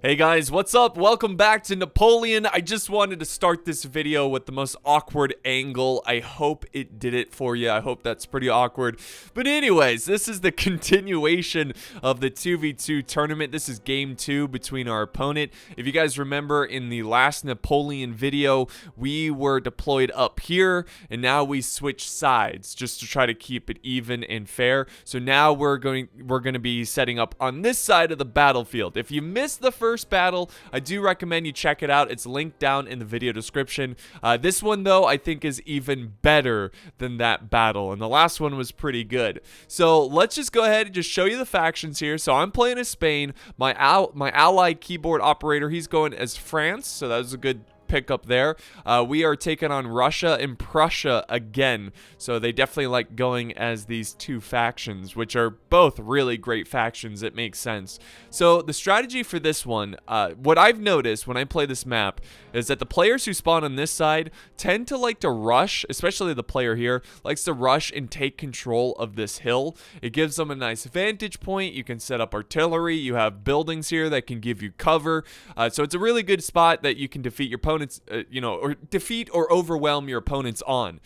Hey guys, what's up? Welcome back to Napoleon. I just wanted to start this video with the most awkward angle. I hope it did it for you. I hope that's pretty awkward. But anyways, this is the continuation of the 2v2 tournament. This is game 2 between our opponent. If you guys remember in the last Napoleon video, we were deployed up here and now we switched sides just to try to keep it even and fair. So now we're going to be setting up on this side of the battlefield. If you missed the first battle, I do recommend you check it out. It's linked down in the video description. This one though I think is even better than that battle, and the last one was pretty good. So let's just go ahead and just show you the factions here. So I'm playing as Spain. My allied keyboard operator, he's going as France, so that was a good pick up there. We are taking on Russia and Prussia again, so they definitely like going as these two factions, which are both really great factions. It makes sense. So the strategy for this one, what I've noticed when I play this map is that the players who spawn on this side tend to like to rush, especially the player here likes to rush and take control of this hill. It gives them a nice vantage point. You can set up artillery. You have buildings here that can give you cover. So it's a really good spot that you can defeat your opponents, or defeat or overwhelm your opponents on.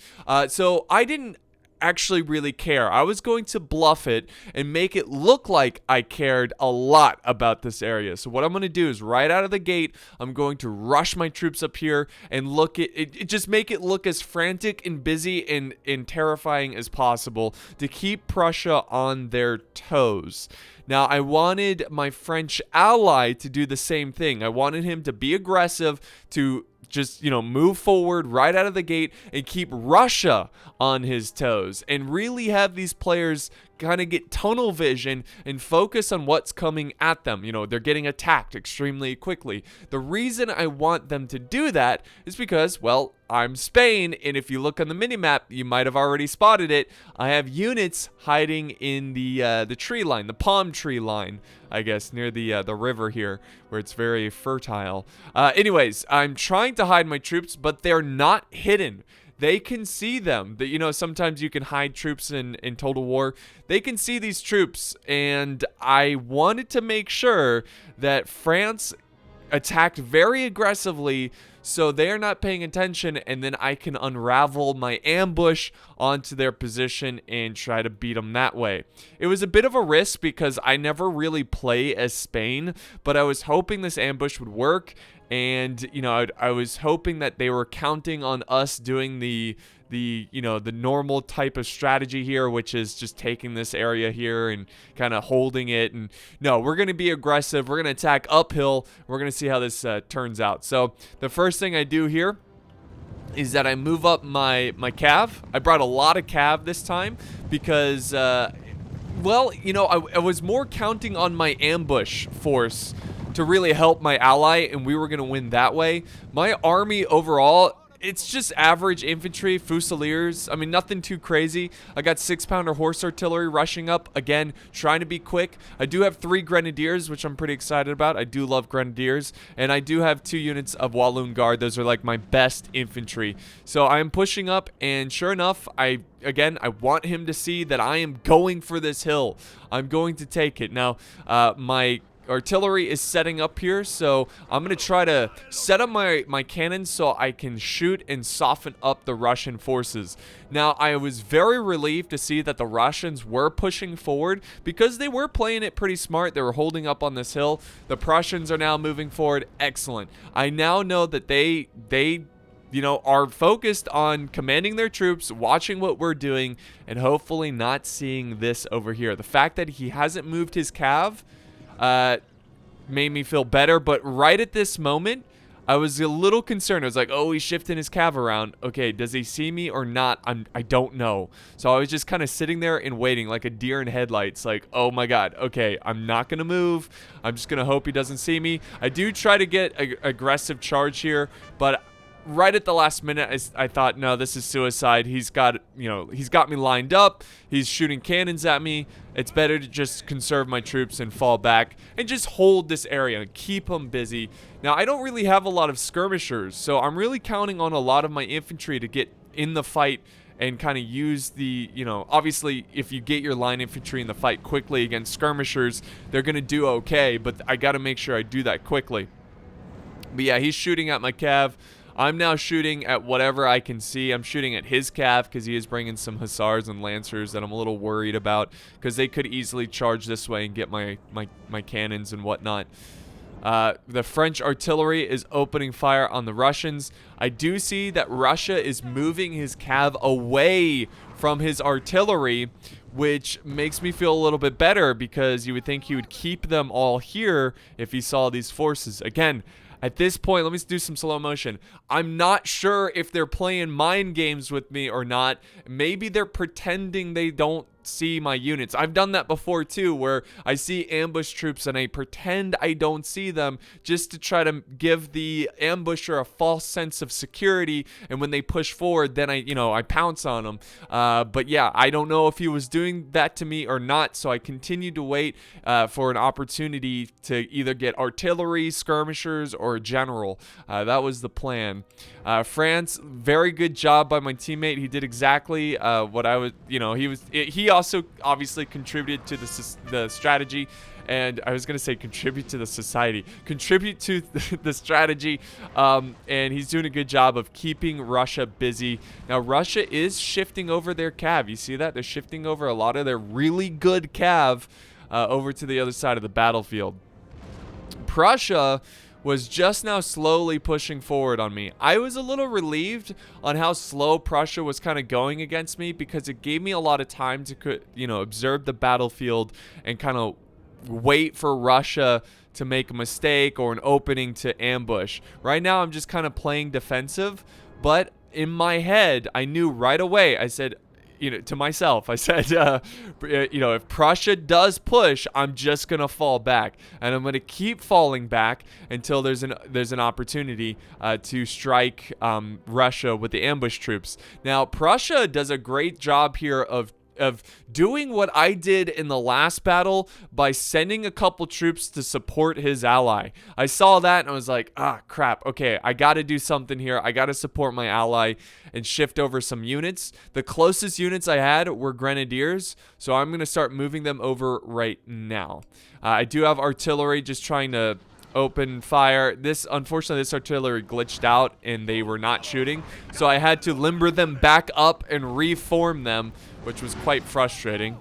So I didn't actually really care. I was going to bluff it and make it look like I cared a lot about this area. So what I'm going to do is right out of the gate, I'm going to rush my troops up here and look at it, just make it look as frantic and busy and terrifying as possible to keep Prussia on their toes. Now, I wanted my French ally to do the same thing. I wanted him to be aggressive, to just, move forward right out of the gate and keep Russia on his toes and really have these players kind of get tunnel vision and focus on what's coming at them. They're getting attacked extremely quickly. The reason I want them to do that is because, well, I'm Spain, and if you look on the minimap, you might have already spotted it. I have units hiding in the tree line, the palm tree line, I guess, near the river here, where it's very fertile. Anyways, I'm trying to hide my troops, but they're not hidden. They can see them. Sometimes you can hide troops in Total War. They can see these troops, and I wanted to make sure that France attacked very aggressively so they're not paying attention, and then I can unravel my ambush onto their position and try to beat them that way. It was a bit of a risk because I never really play as Spain, but I was hoping this ambush would work, and I was hoping that they were counting on us doing the normal type of strategy here, which is just taking this area here and kind of holding it. And no, we're going to be aggressive. We're going to attack uphill. We're going to see how this turns out. So the first thing I do here is that I move up my cav. I brought a lot of cav this time because, I was more counting on my ambush force to really help my ally, and we were going to win that way. My army overall, it's just average infantry, fusiliers. I mean, nothing too crazy. I got 6-pounder horse artillery rushing up. Again, trying to be quick. I do have 3 grenadiers, which I'm pretty excited about. I do love grenadiers. And I do have 2 units of Walloon Guard. Those are like my best infantry. So I'm pushing up, and sure enough, I want him to see that I am going for this hill. I'm going to take it. Now, my artillery is setting up here, so I'm going to try to set up my cannons so I can shoot and soften up the Russian forces. Now, I was very relieved to see that the Russians were pushing forward because they were playing it pretty smart. They were holding up on this hill. The Prussians are now moving forward. Excellent. I now know that they are focused on commanding their troops, watching what we're doing, and hopefully not seeing this over here. The fact that he hasn't moved his cav made me feel better, but right at this moment, I was a little concerned. I was like, oh, he's shifting his cav around. Okay, does he see me or not? I don't know. So I was just kind of sitting there and waiting like a deer in headlights, like, oh my god, okay, I'm not going to move. I'm just going to hope he doesn't see me. I do try to get an aggressive charge here, but right at the last minute, I thought, no, this is suicide. He's got me lined up. He's shooting cannons at me. It's better to just conserve my troops and fall back and just hold this area and keep them busy. Now, I don't really have a lot of skirmishers, so I'm really counting on a lot of my infantry to get in the fight and kind of use the, obviously if you get your line infantry in the fight quickly against skirmishers, they're going to do okay, but I got to make sure I do that quickly. But yeah, he's shooting at my cav. I'm now shooting at whatever I can see. I'm shooting at his cav because he is bringing some hussars and lancers that I'm a little worried about because they could easily charge this way and get my cannons and whatnot. The French artillery is opening fire on the Russians. I do see that Russia is moving his cav away from his artillery, which makes me feel a little bit better because you would think he would keep them all here if he saw these forces. Again, at this point, let me do some slow motion. I'm not sure if they're playing mind games with me or not. Maybe they're pretending they don't see my units. I've done that before too, where I see ambush troops and I pretend I don't see them just to try to give the ambusher a false sense of security, and when they push forward, then I pounce on them. But yeah, I don't know if he was doing that to me or not, so I continued to wait for an opportunity to either get artillery, skirmishers, or a general. That was the plan. France, very good job by my teammate. He did exactly what I was, he also obviously contributed to the strategy, and I was going to say contribute to the society, contribute to the strategy, and he's doing a good job of keeping Russia busy. Now, Russia is shifting over their cav. You see that? They're shifting over a lot of their really good cav over to the other side of the battlefield. Prussia was just now slowly pushing forward on me. I was a little relieved on how slow Prussia was kind of going against me because it gave me a lot of time to, observe the battlefield and kind of wait for Russia to make a mistake or an opening to ambush. Right now, I'm just kind of playing defensive, but in my head, I knew right away. I said, to myself, I said, if Prussia does push, I'm just gonna fall back, and I'm gonna keep falling back until there's an opportunity to strike Russia with the ambush troops. Now, Prussia does a great job here of doing what I did in the last battle by sending a couple troops to support his ally. I saw that and I was like, crap, okay, I gotta do something here. I gotta support my ally and shift over some units. The closest units I had were grenadiers, so I'm gonna start moving them over right now. I do have artillery just trying to open fire. Unfortunately, this artillery glitched out and they were not shooting, so I had to limber them back up and reform them, which was quite frustrating.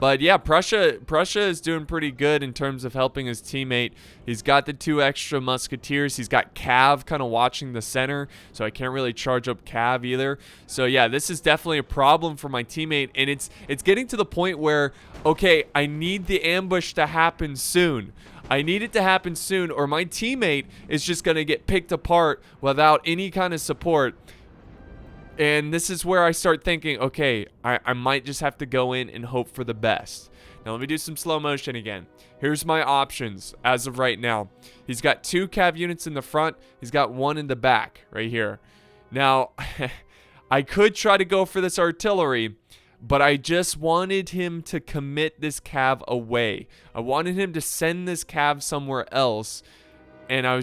But yeah, Prussia is doing pretty good in terms of helping his teammate. He's got the 2 extra musketeers. He's got Cav kind of watching the center, so I can't really charge up Cav either. So yeah, this is definitely a problem for my teammate, and it's getting to the point where, okay, I need the ambush to happen soon. I need it to happen soon, or my teammate is just going to get picked apart without any kind of support. And this is where I start thinking, okay, I might just have to go in and hope for the best. Now, let me do some slow motion again. Here's my options as of right now. He's got 2 cav units in the front. He's got 1 in the back right here. Now, I could try to go for this artillery, but I just wanted him to commit this cav away. I wanted him to send this cav somewhere else. And I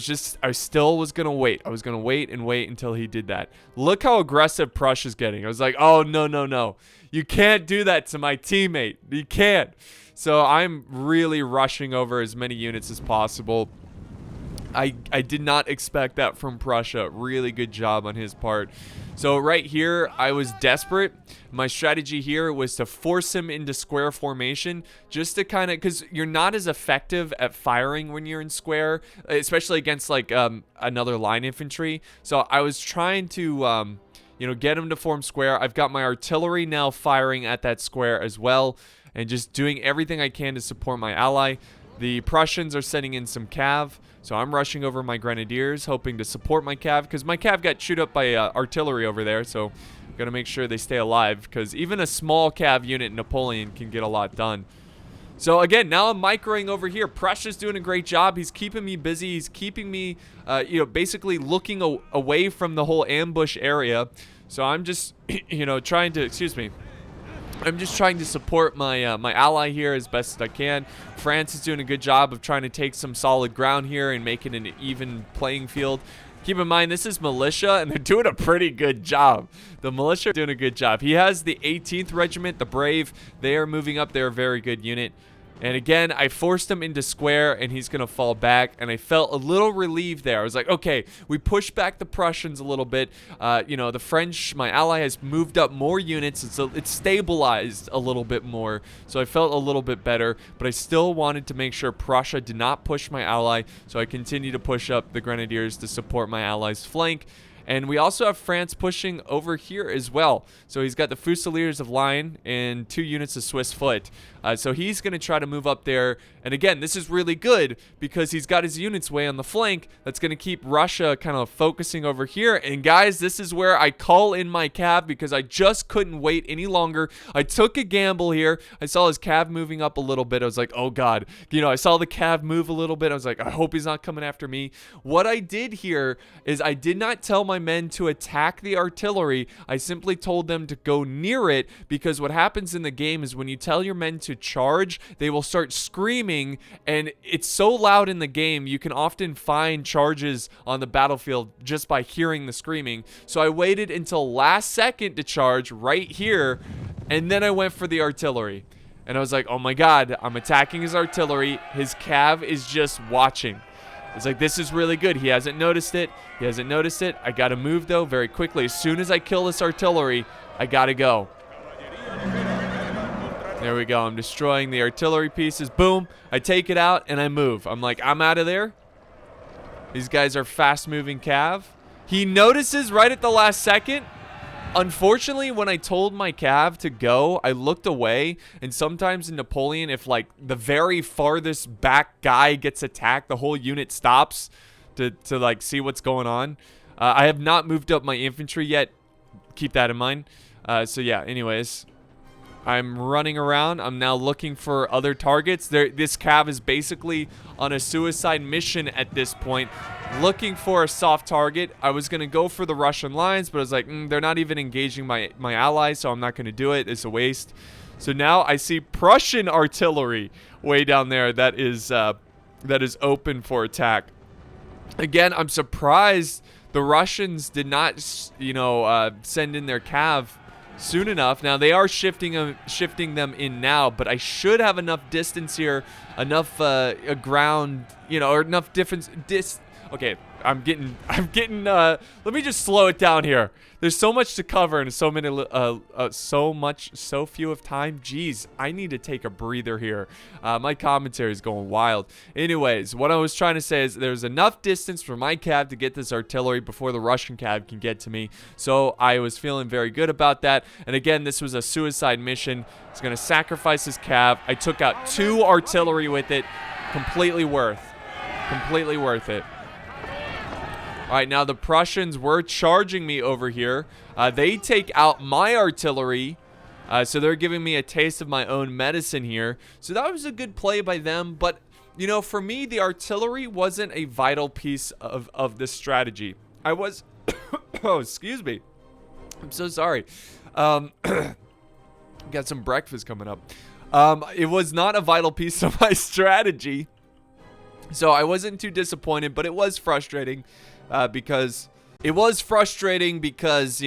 still was going to wait. I was going to wait and wait until he did that. Look how aggressive Prussia's getting. I was like, oh, no. You can't do that to my teammate. You can't. So I'm really rushing over as many units as possible. I did not expect that from Prussia. Really good job on his part. So right here, I was desperate. My strategy here was to force him into square formation, just to kind of, because you're not as effective at firing when you're in square, especially against like another line infantry. So I was trying to get him to form square. I've got my artillery now firing at that square as well, and just doing everything I can to support my ally. The Prussians are sending in some cav, so I'm rushing over my grenadiers, hoping to support my cav, because my cav got chewed up by artillery over there, so got to make sure they stay alive, because even a small cav unit, Napoleon, can get a lot done. So again, now I'm microing over here. Prussia's doing a great job. He's keeping me busy. He's keeping me, basically looking away from the whole ambush area. So I'm just, trying to, I'm just trying to support my my ally here as best as I can. France is doing a good job of trying to take some solid ground here and making an even playing field. Keep in mind, this is militia, and they're doing a pretty good job. The militia are doing a good job. He has the 18th Regiment, the Brave. They are moving up. They're a very good unit. And again, I forced him into square, and he's going to fall back. And I felt a little relieved there. I was like, okay, we pushed back the Prussians a little bit. You know, the French, my ally, has moved up more units. And so it's stabilized a little bit more. So I felt a little bit better. But I still wanted to make sure Prussia did not push my ally. So I continued to push up the Grenadiers to support my ally's flank. And we also have France pushing over here as well. So he's got the Fusiliers of Line and 2 units of Swiss Foot. So he's going to try to move up there. And again, this is really good because he's got his units way on the flank. That's going to keep Russia kind of focusing over here. And guys, this is where I call in my cav because I just couldn't wait any longer. I took a gamble here. I saw his cav moving up a little bit. I was like, oh God. You know, I saw the cav move a little bit. I was like, I hope he's not coming after me. What I did here is I did not tell my men to attack the artillery. I simply told them to go near it because what happens in the game is when you tell your men to charge, they will start screaming, and it's so loud in the game you can often find charges on the battlefield just by hearing the screaming. So I waited until last second to charge right here, and then I went for the artillery. And I was like, oh my God, I'm attacking his artillery. His cav is just watching. It's like, this is really good. He hasn't noticed it. He hasn't noticed it. I got to move, though, very quickly. As soon as I kill this artillery, I got to go. There we go. I'm destroying the artillery pieces. Boom. I take it out, and I move. I'm like, I'm out of there. These guys are fast-moving cav. He notices right at the last second. Unfortunately, when I told my cav to go, I looked away, and sometimes in Napoleon, if like the very farthest back guy gets attacked, the whole unit stops to like see what's going on. I have not moved up my infantry yet. Keep that in mind. So yeah, anyways, I'm running around. I'm now looking for other targets. This cav is basically on a suicide mission at this point, looking for a soft target. I was going to go for the Russian lines, but I was like, they're not even engaging my allies, so I'm not going to do it. It's a waste. So now I see Prussian artillery way down there that is open for attack. Again, I'm surprised the Russians did not, you know, send in their cav soon enough. Now they are shifting them in now, but I should have enough distance here, enough ground, you know, or enough difference. Okay, I'm getting. Let me just slow it down here. There's so much to cover and so few of time. Jeez, I need to take a breather here. My commentary is going wild. Anyways, what I was trying to say is there's enough distance for my cav to get this artillery before the Russian cav can get to me. So I was feeling very good about that. And again, this was a suicide mission. It's going to sacrifice his cav. I took out 2 artillery with it. Completely worth it. All right, now the Prussians were charging me over here. They take out my artillery, so they're giving me a taste of my own medicine here. So that was a good play by them. But, you know, for me, the artillery wasn't a vital piece of this strategy. I was... oh, excuse me. I'm so sorry. Got some breakfast coming up. It was not a vital piece of my strategy. So I wasn't too disappointed, but it was frustrating. Because you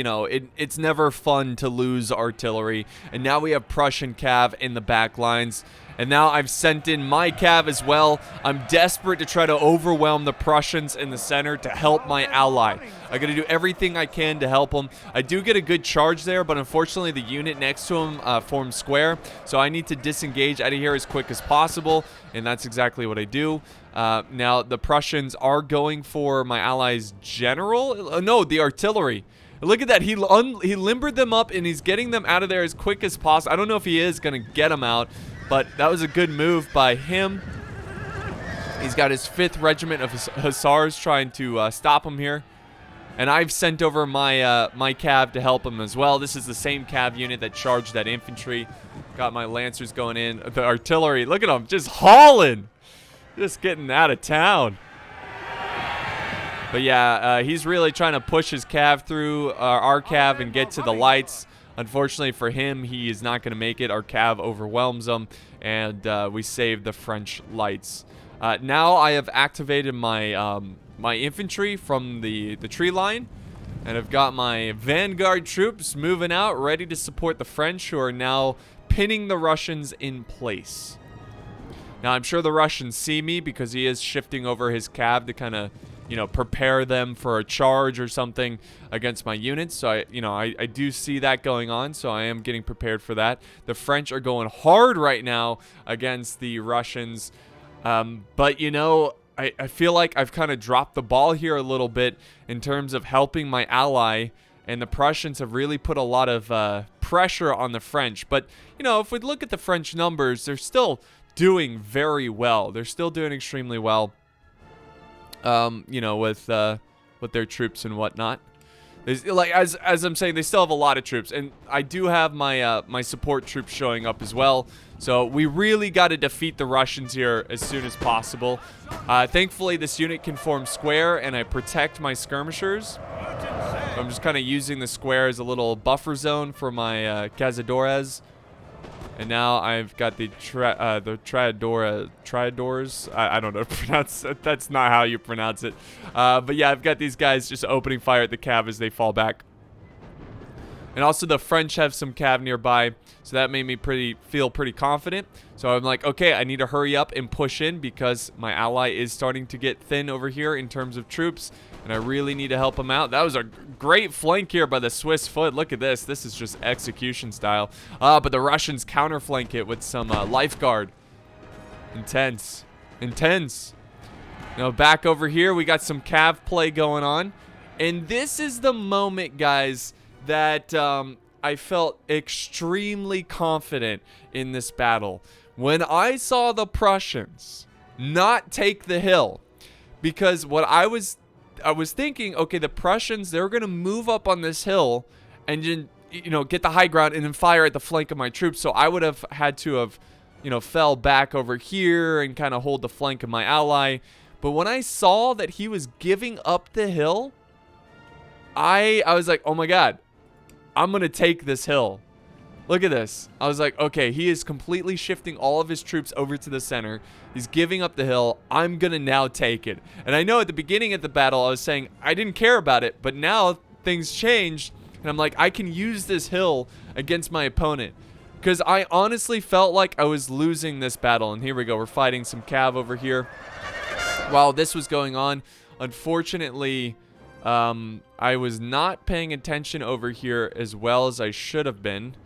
know, it's never fun to lose artillery. And now we have Prussian cav in the back lines. And now I've sent in my cav as well. I'm desperate to try to overwhelm the Prussians in the center to help my ally. I'm going to do everything I can to help them. I do get a good charge there, but unfortunately the unit next to him forms square. So I need to disengage out of here as quick as possible. And that's exactly what I do. Now the Prussians are going for my ally's general. No, the artillery. Look at that. He limbered them up and he's getting them out of there as quick as possible. I don't know if he is going to get them out, but that was a good move by him. He's got his 5th Regiment of Hussars trying to stop him here. And I've sent over my my cav to help him as well. This is the same cav unit that charged that infantry. Got my lancers going in. The artillery, look at them, just hauling. Just getting out of town. But yeah, he's really trying to push his cav through our cav and get to the lights. Unfortunately for him, he is not going to make it. Our cav overwhelms him, and we save the French lights. Now I have activated my my infantry from the tree line. And I've got my vanguard troops moving out, ready to support the French, who are now pinning the Russians in place. Now, I'm sure the Russians see me because he is shifting over his cav to kind of, you know, prepare them for a charge or something against my units. So, I do see that going on, so I am getting prepared for that. The French are going hard right now against the Russians. But, you know, I feel like I've kind of dropped the ball here a little bit in terms of helping my ally, and the Prussians have really put a lot of pressure on the French. But, you know, if we look at the French numbers, they're still doing very well. They're still doing extremely well, you know, with their troops and whatnot. There's, like, as I'm saying, they still have a lot of troops, and I do have my my support troops showing up as well. So we really got to defeat the Russians here as soon as possible. Thankfully, this unit can form square, and I protect my skirmishers. I'm just kind of using the square as a little buffer zone for my cazadores. And now I've got the Triadors. I don't know how to pronounce it. That's not how you pronounce it. But yeah, I've got these guys just opening fire at the cav as they fall back. And also the French have some cav nearby, so that made me feel pretty confident. So I'm like, okay, I need to hurry up and push in because my ally is starting to get thin over here in terms of troops, and I really need to help him out. That was a great flank here by the Swiss foot. Look at this. This is just execution style. But the Russians counterflank it with some lifeguard. Intense. Intense. Now back over here, we got some cav play going on. And this is the moment, guys, that I felt extremely confident in this battle. When I saw the Prussians not take the hill, because what I was thinking, okay, the Prussians, they're going to move up on this hill and, you know, get the high ground and then fire at the flank of my troops. So I would have had to have, you know, fell back over here and kind of hold the flank of my ally. But when I saw that he was giving up the hill, I was like, oh my God, I'm going to take this hill. Look at this. I was like, okay, he is completely shifting all of his troops over to the center. He's giving up the hill. I'm going to now take it. And I know at the beginning of the battle, I was saying I didn't care about it. But now things changed. And I'm like, I can use this hill against my opponent. Because I honestly felt like I was losing this battle. And here we go. We're fighting some cav over here. While this was going on, unfortunately, I was not paying attention over here as well as I should have been.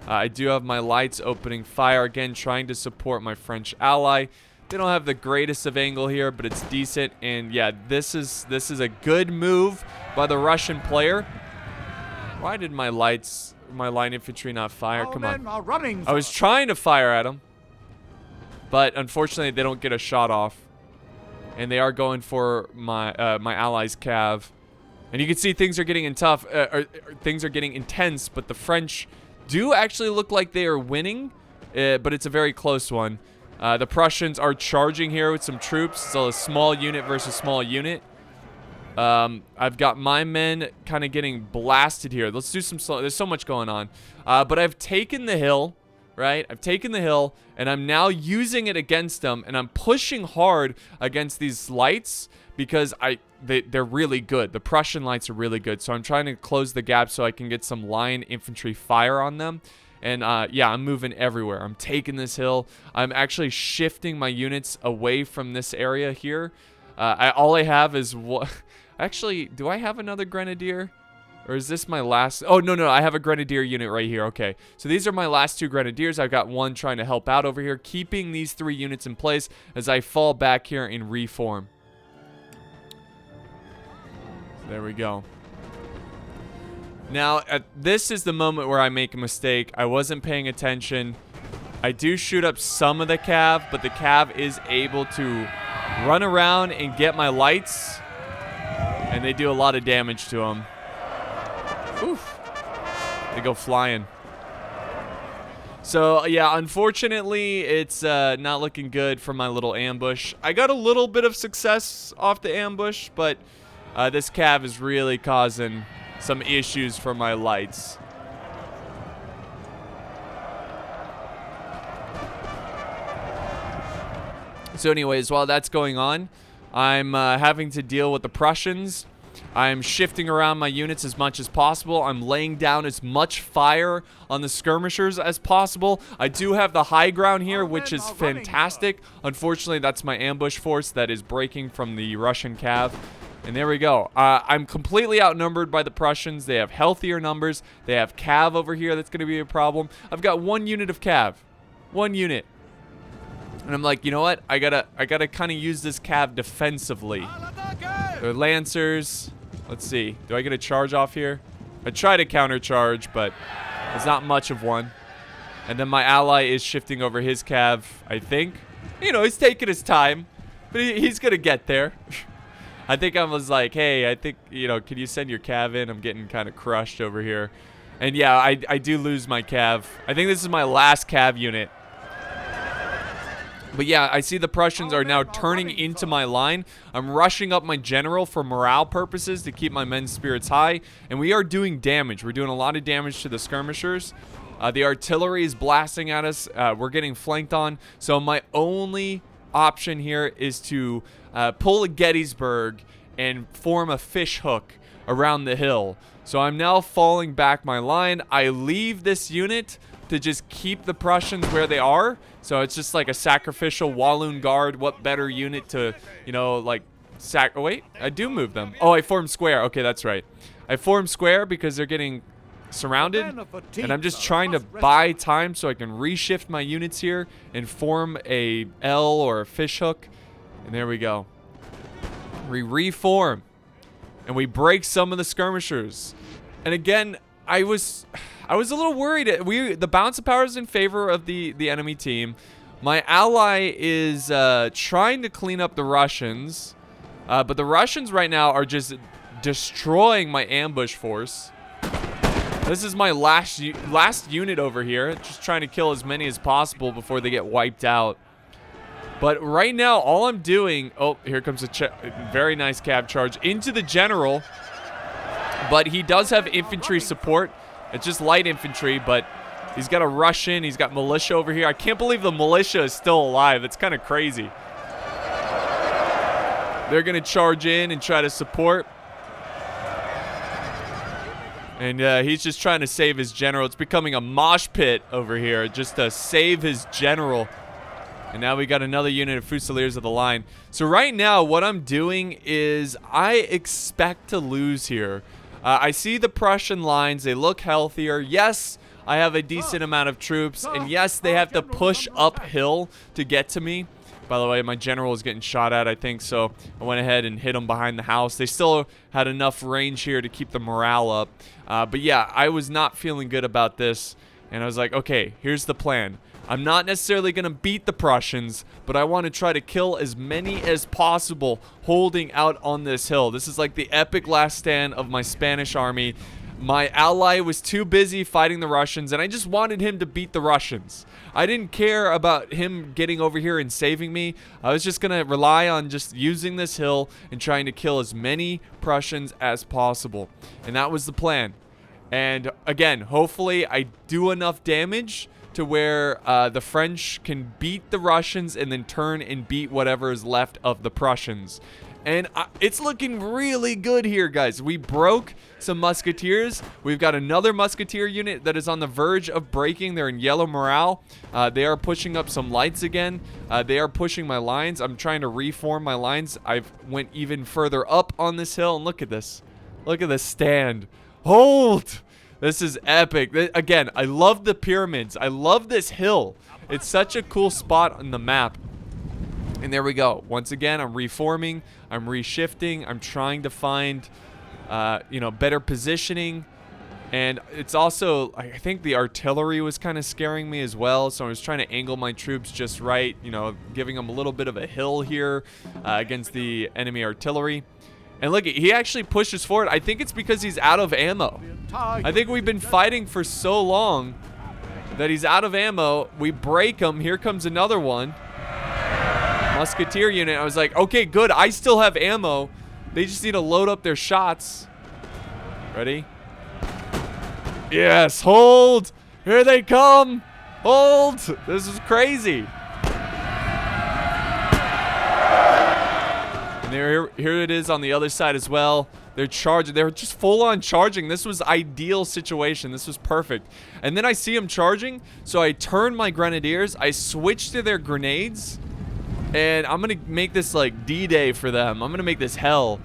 I do have my lights opening fire again, trying to support my French ally. They don't have the greatest of angle here, but it's decent. And yeah, this is a good move by the Russian player. Why did my line infantry not fire? Come on. I was trying to fire at them, but unfortunately they don't get a shot off. And they are going for my my allies' cav. And you can see things are getting things are getting intense, but the French do actually look like they are winning, but it's a very close one. The Prussians are charging here with some troops. So a small unit versus small unit. I've got my men kind of getting blasted here. Let's do some slow. There's so much going on. But I've taken the hill, right? I've taken the hill, and I'm now using it against them, and I'm pushing hard against these lights because they're really good. The Prussian lights are really good. So I'm trying to close the gap so I can get some line infantry fire on them. And yeah, I'm moving everywhere. I'm taking this hill. I'm actually shifting my units away from this area here. All I have is what? Actually, do I have another grenadier? Or is this my last? Oh, no, I have a grenadier unit right here. Okay, so these are my last two grenadiers. I've got one trying to help out over here, keeping these 3 units in place as I fall back here and reform. There we go. Now, this is the moment where I make a mistake. I wasn't paying attention. I do shoot up some of the cav, but the cav is able to run around and get my lights, and they do a lot of damage to them. Oof. They go flying. So, yeah, unfortunately, it's not looking good for my little ambush. I got a little bit of success off the ambush, but this cav is really causing some issues for my lights. So anyways, while that's going on, I'm having to deal with the Prussians. I'm shifting around my units as much as possible. I'm laying down as much fire on the skirmishers as possible. I do have the high ground here, which is fantastic. Unfortunately, that's my ambush force that is breaking from the Russian cav. And there we go. I'm completely outnumbered by the Prussians. They have healthier numbers. They have cav over here. That's going to be a problem. I've got 1 unit of cav. 1 unit. And I'm like, you know what? I gotta kind of use this cav defensively. They're lancers. Let's see. Do I get a charge off here? I try to counter charge, but it's not much of one. And then my ally is shifting over his cav, I think. You know, he's taking his time, but he's gonna get there. I think I was like, hey, I think, you know, can you send your cav in? I'm getting kind of crushed over here. And yeah, I do lose my cav. I think this is my last cav unit. But yeah, I see the Prussians are now turning into my line. I'm rushing up my general for morale purposes to keep my men's spirits high. And we are doing damage. We're doing a lot of damage to the skirmishers. The artillery is blasting at us. We're getting flanked on. So my only option here is to pull a Gettysburg and form a fish hook around the hill. So I'm now falling back my line. I leave this unit to just keep the Prussians where they are. So it's just like a sacrificial Walloon Guard. What better unit to, you know, like oh, wait, I do move them. Oh, I form square. Okay, that's right. I form square because they're getting surrounded. And I'm just trying to buy time so I can reshift my units here and form a L or a fish hook. And there we go. We reform. And we break some of the skirmishers. And again, I was a little worried. The balance of power is in favor of the enemy team. My ally is trying to clean up the Russians, but the Russians right now are just destroying my ambush force. This is my last unit over here, just trying to kill as many as possible before they get wiped out. But right now, all I'm doing... Oh, here comes a very nice cav charge into the general. But he does have infantry support. It's just light infantry, but he's got a Russian. He's got militia over here. I can't believe the militia is still alive. It's kind of crazy. They're going to charge in and try to support. And he's just trying to save his general. It's becoming a mosh pit over here just to save his general. And now we got another unit of Fusiliers of the line. So right now, what I'm doing is I expect to lose here. I see the Prussian lines. They look healthier. Yes, I have a decent amount of troops. And yes, they have to push uphill to get to me. By the way, my general was getting shot at, I think. So I went ahead and hit him behind the house. They still had enough range here to keep the morale up. But yeah, I was not feeling good about this. And I was like, okay, here's the plan. I'm not necessarily going to beat the Prussians, but I want to try to kill as many as possible holding out on this hill. This is like the epic last stand of my Spanish army. My ally was too busy fighting the Russians, and I just wanted him to beat the Russians. I didn't care about him getting over here and saving me. I was just going to rely on just using this hill and trying to kill as many Prussians as possible. And that was the plan. And again, hopefully I do enough damage to where the French can beat the Russians and then turn and beat whatever is left of the Prussians. And it's looking really good here, guys. We broke some musketeers. We've got another musketeer unit that is on the verge of breaking. They're in yellow morale. They are pushing up some lights again. They are pushing my lines. I'm trying to reform my lines. I've went even further up on this hill. And look at this. Look at this stand. Hold! This is epic. Again, I love the pyramids. I love this hill. It's such a cool spot on the map. And there we go. Once again, I'm reforming. I'm reshifting. I'm trying to find, you know, better positioning. And it's also, I think the artillery was kind of scaring me as well. So I was trying to angle my troops just right, you know, giving them a little bit of a hill here against the enemy artillery. And look, he actually pushes forward. I think it's because he's out of ammo. I think we've been fighting for so long that he's out of ammo. We break him. Here comes another one. Musketeer unit. I was like, okay, good. I still have ammo. They just need to load up their shots. Ready? Yes, hold. Here they come. Hold. This is crazy. And here it is on the other side as well. They're charging. They're just full on charging. This was ideal situation. This was perfect. And then I see them charging, so I turn my grenadiers. I switch to their grenades, and I'm gonna make this like D-Day for them. I'm gonna make this hell.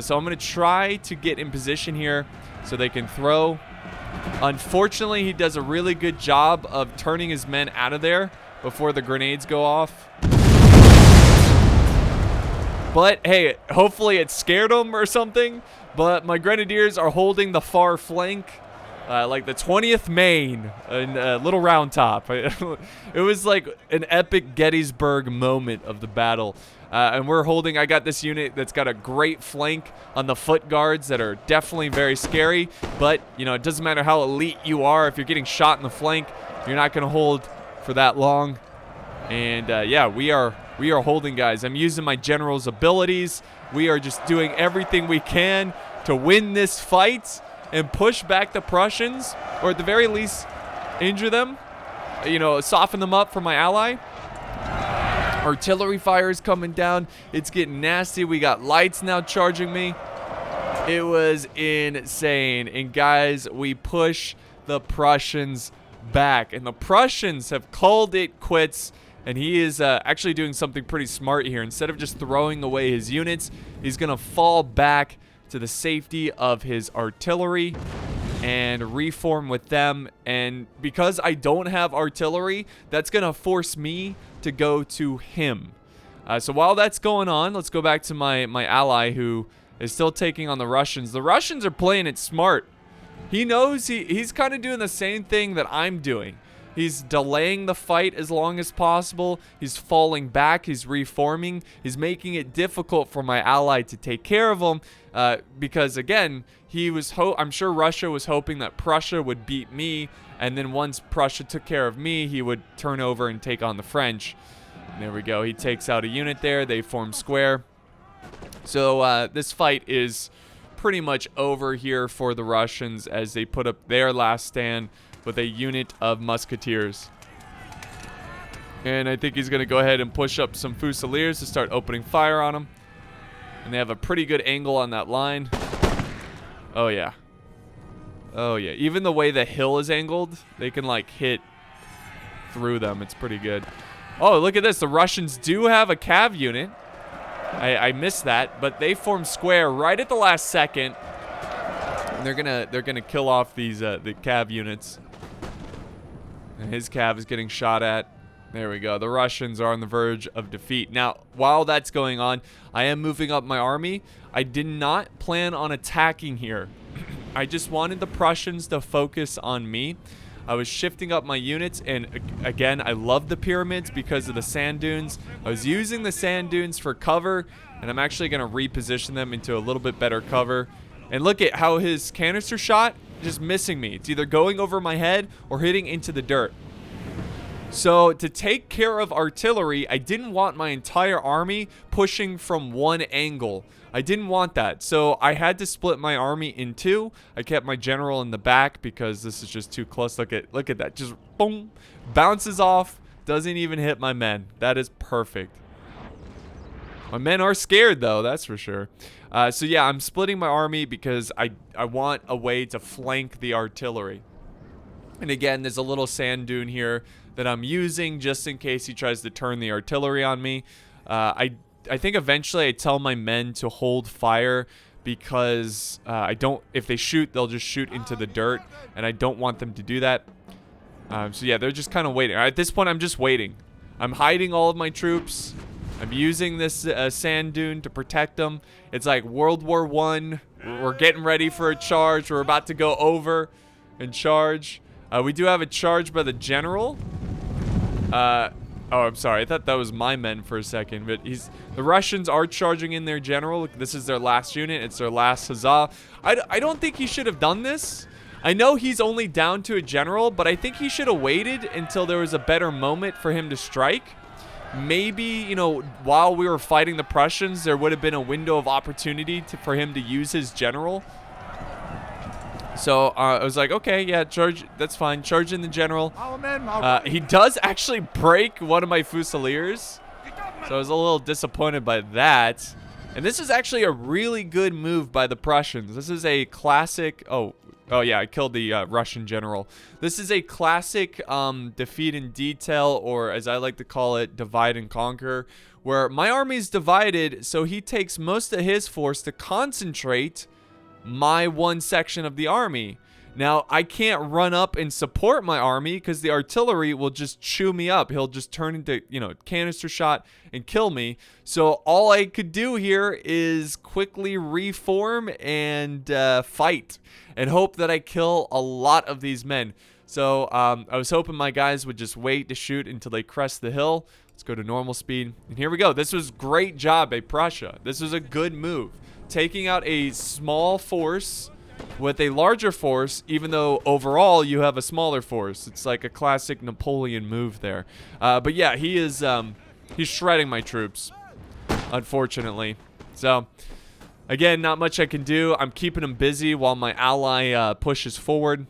So I'm gonna try to get in position here so they can throw. Unfortunately, he does a really good job of turning his men out of there before the grenades go off. But hey, hopefully it scared them or something. But my grenadiers are holding the far flank, like the 20th Maine in Little Round Top. It was like an epic Gettysburg moment of the battle. And we're holding, I got this unit that's got a great flank on the foot guards that are definitely very scary. But, you know, it doesn't matter how elite you are. If you're getting shot in the flank, you're not going to hold for that long. And yeah, we are holding, guys. I'm using my general's abilities. We are just doing everything we can to win this fight and push back the Prussians, or at the very least, injure them. You know, soften them up for my ally. Artillery fire is coming down. It's getting nasty. We got lights now charging me. It was insane. And guys, we push the Prussians back. And the Prussians have called it quits. And he is actually doing something pretty smart here. Instead of just throwing away his units, he's going to fall back to the safety of his artillery and reform with them. And because I don't have artillery, that's going to force me to go to him. So while that's going on, let's go back to my ally who is still taking on the Russians. The Russians are playing it smart. He knows he's kind of doing the same thing that I'm doing. He's delaying the fight as long as possible. He's falling back. He's reforming. He's making it difficult for my ally to take care of him because, again, I'm sure Russia was hoping that Prussia would beat me, and then once Prussia took care of me, he would turn over and take on the French. And there we go. He takes out a unit there. They form square. So this fight is pretty much over here for the Russians as they put up their last stand with a unit of musketeers. And I think he's going to go ahead and push up some fusiliers to start opening fire on them. And they have a pretty good angle on that line. Oh, yeah. Oh, yeah. Even the way the hill is angled, they can, like, hit through them. It's pretty good. Oh, look at this. The Russians do have a cav unit. I missed that, but they form square right at the last second. And they're gonna kill off these the cav units. And his cav is getting shot at. There we go. The Russians are on the verge of defeat. Now, while that's going on, I am moving up my army. I did not plan on attacking here. I just wanted the Prussians to focus on me. I was shifting up my units, and again, I love the pyramids because of the sand dunes. I was using the sand dunes for cover, and I'm actually going to reposition them into a little bit better cover. And look at how his canister shot just missing me. It's either going over my head or hitting into the dirt. So to take care of artillery, I didn't want my entire army pushing from one angle. I didn't want that. So I had to split my army in two. I kept my general in the back because this is just too close. Look at that. Just boom. Bounces off. Doesn't even hit my men. That is perfect. My men are scared though, that's for sure. So yeah, I'm splitting my army because I want a way to flank the artillery. And again, there's a little sand dune here that I'm using just in case he tries to turn the artillery on me. I think eventually I tell my men to hold fire because if they shoot, they'll just shoot into the dirt, and I don't want them to do that. So yeah, they're just kind of waiting. At this point, I'm just waiting. I'm hiding all of my troops. I'm using this sand dune to protect them. It's like World War I. We're getting ready for a charge. We're about to go over and charge. We do have a charge by the general. Oh, I'm sorry. I thought that was my men for a second. But the Russians are charging in their general. This is their last unit. It's their last huzzah. I don't think he should have done this. I know he's only down to a general, but I think he should have waited until there was a better moment for him to strike. Maybe, you know, while we were fighting the Prussians, there would have been a window of opportunity for him to use his general. So I was like, okay, yeah, charge. That's fine. Charge in the general. He does actually break one of my fusiliers. So I was a little disappointed by that. And this is actually a really good move by the Prussians. This is a classic... Oh yeah, I killed the Russian general. This is a classic defeat in detail, or as I like to call it, divide and conquer, where my army's divided, so he takes most of his force to concentrate my one section of the army. Now, I can't run up and support my army because the artillery will just chew me up. He'll just turn into, canister shot and kill me. So all I could do here is quickly reform and fight and hope that I kill a lot of these men. So I was hoping my guys would just wait to shoot until they crest the hill. Let's go to normal speed. And here we go. This was great job by Prussia. This was a good move. Taking out a small force with a larger force, even though overall you have a smaller force. It's like a classic Napoleon move there. But yeah, he is he's shredding my troops, unfortunately. So again, not much I can do. I'm keeping him busy while my ally pushes forward.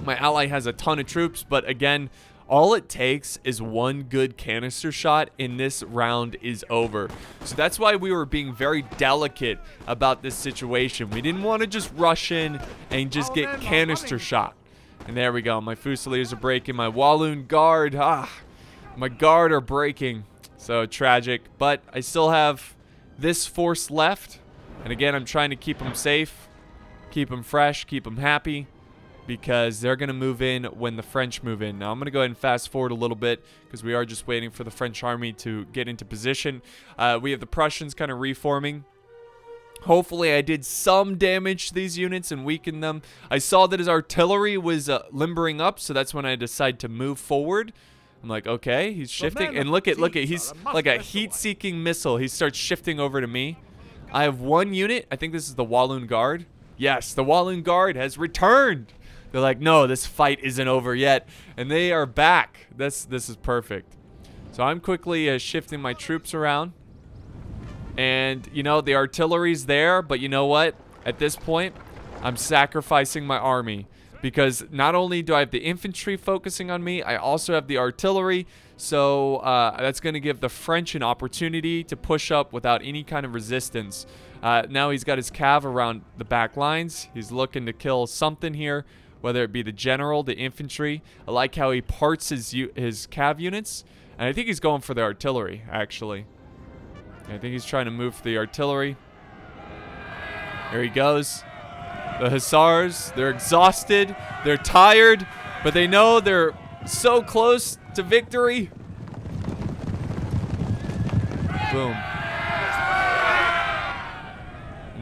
My ally has a ton of troops, but again, all it takes is one good canister shot and this round is over. So that's why we were being very delicate about this situation. We didn't want to just rush in and just get canister shot. And there we go. My Fusiliers are breaking. My Walloon Guard. My Guard are breaking. So tragic. But I still have this force left. And again, I'm trying to keep them safe. Keep them fresh. Keep them happy. Because they're going to move in when the French move in. Now, I'm going to go ahead and fast forward a little bit because we are just waiting for the French army to get into position. We have the Prussians kind of reforming. Hopefully, I did some damage to these units and weakened them. I saw that his artillery was limbering up, so that's when I decided to move forward. I'm like, okay, he's shifting. And look at, he's like a heat-seeking missile. He starts shifting over to me. I have one unit. I think this is the Walloon Guard. Yes, the Walloon Guard has returned. They're like, no, this fight isn't over yet. And they are back. This is perfect. So I'm quickly shifting my troops around. And, the artillery's there. But you know what? At this point, I'm sacrificing my army. Because not only do I have the infantry focusing on me, I also have the artillery. So that's going to give the French an opportunity to push up without any kind of resistance. Now he's got his cav around the back lines. He's looking to kill something here. Whether it be the general, the infantry. I like how he parts his cav units. And I think he's going for the artillery, actually. I think he's trying to move for the artillery. There he goes. The Hussars, they're exhausted. They're tired. But they know they're so close to victory. Boom.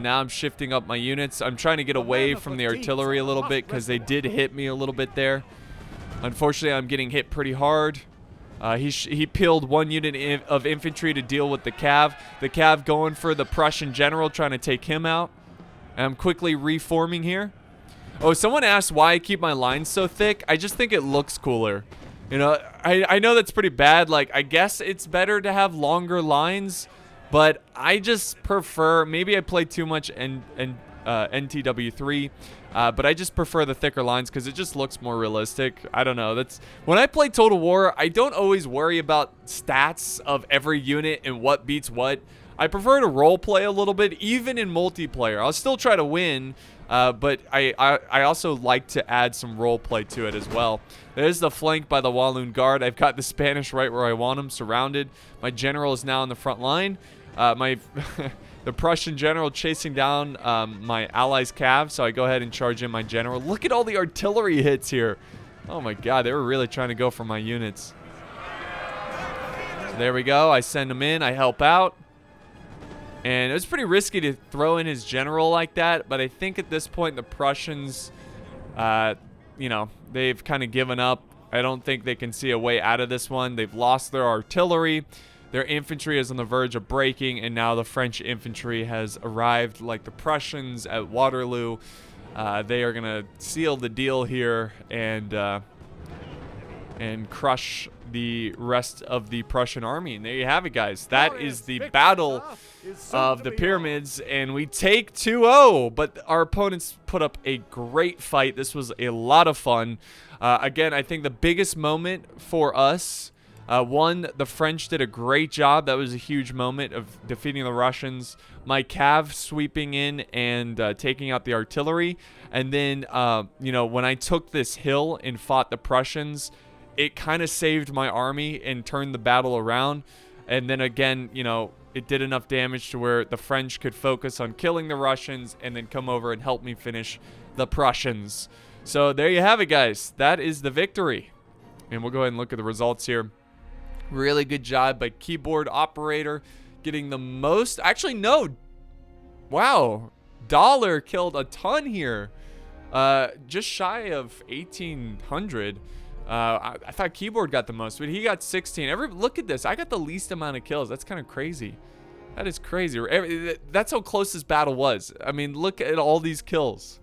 Now I'm shifting up my units. I'm trying to get away from the artillery a little bit because they did hit me a little bit there. Unfortunately, I'm getting hit pretty hard. He peeled one unit of infantry to deal with the cav. The cav going for the Prussian general, trying to take him out. And I'm quickly reforming here. Oh, someone asked why I keep my lines so thick. I just think it looks cooler. I know that's pretty bad. Like, I guess it's better to have longer lines. But I just prefer, maybe I play too much NTW3, but I just prefer the thicker lines because it just looks more realistic. I don't know. When I play Total War, I don't always worry about stats of every unit and what beats what. I prefer to role play a little bit, even in multiplayer. I'll still try to win, but I also like to add some role play to it as well. There's the flank by the Walloon Guard. I've got the Spanish right where I want them, surrounded. My general is now in the front line. The Prussian general chasing down my allies' cav, so I go ahead and charge in my general. Look at all the artillery hits here. Oh my god, they were really trying to go for my units. So there we go. I send them in. I help out. And it was pretty risky to throw in his general like that, but I think at this point the Prussians, they've kind of given up. I don't think they can see a way out of this one. They've lost their artillery. Their infantry is on the verge of breaking, and now the French infantry has arrived like the Prussians at Waterloo. They are going to seal the deal here and crush the rest of the Prussian army. And there you have it, guys. That is the Battle of the Pyramids, and we take 2-0. But our opponents put up a great fight. This was a lot of fun. Again, I think the biggest moment for us One, the French did a great job. That was a huge moment of defeating the Russians. My cav sweeping in and taking out the artillery. And then, you know, when I took this hill and fought the Prussians, it kind of saved my army and turned the battle around. And then again, you know, it did enough damage to where the French could focus on killing the Russians and then come over and help me finish the Prussians. So there you have it, guys. That is the victory. And we'll go ahead and look at the results here. Really good job by keyboard operator getting the most. Actually, no. Wow. Dollar killed a ton here. Just shy of 1,800. I thought keyboard got the most, but he got 16. Look at this. I got the least amount of kills. That's kind of crazy. That is crazy. That's how close this battle was. I mean, look at all these kills.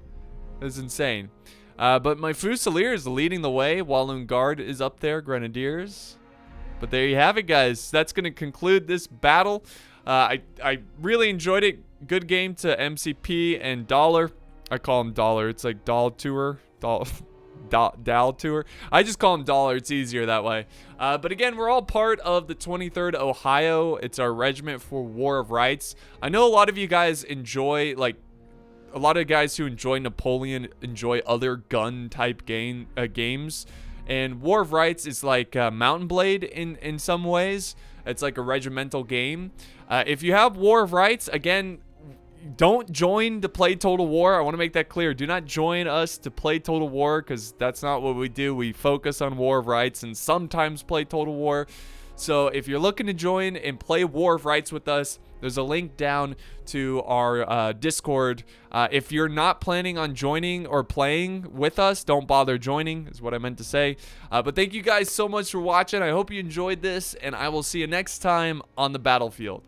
That's insane. But my Fusiliers is leading the way. Walloon Guard is up there. Grenadiers. But there you have it, guys. That's going to conclude this battle. I really enjoyed it. Good game to MCP and Dollar. I call him Dollar. It's like Doll Tour. Dal Tour. I just call him Dollar. It's easier that way. But again, we're all part of the 23rd Ohio. It's our regiment for War of Rights. I know a lot of you guys enjoy, like, a lot of guys who enjoy Napoleon enjoy other gun type games. And War of Rights is like Mountain Blade in some ways. It's like a regimental game. If you have War of Rights, again, don't join to play Total War. I want to make that clear. Do not join us to play Total War, because that's not what we do. We focus on War of Rights and sometimes play Total War. So if you're looking to join and play War of Rights with us, there's a link down to our Discord. If you're not planning on joining or playing with us, don't bother joining, is what I meant to say. But thank you guys so much for watching. I hope you enjoyed this, and I will see you next time on the battlefield.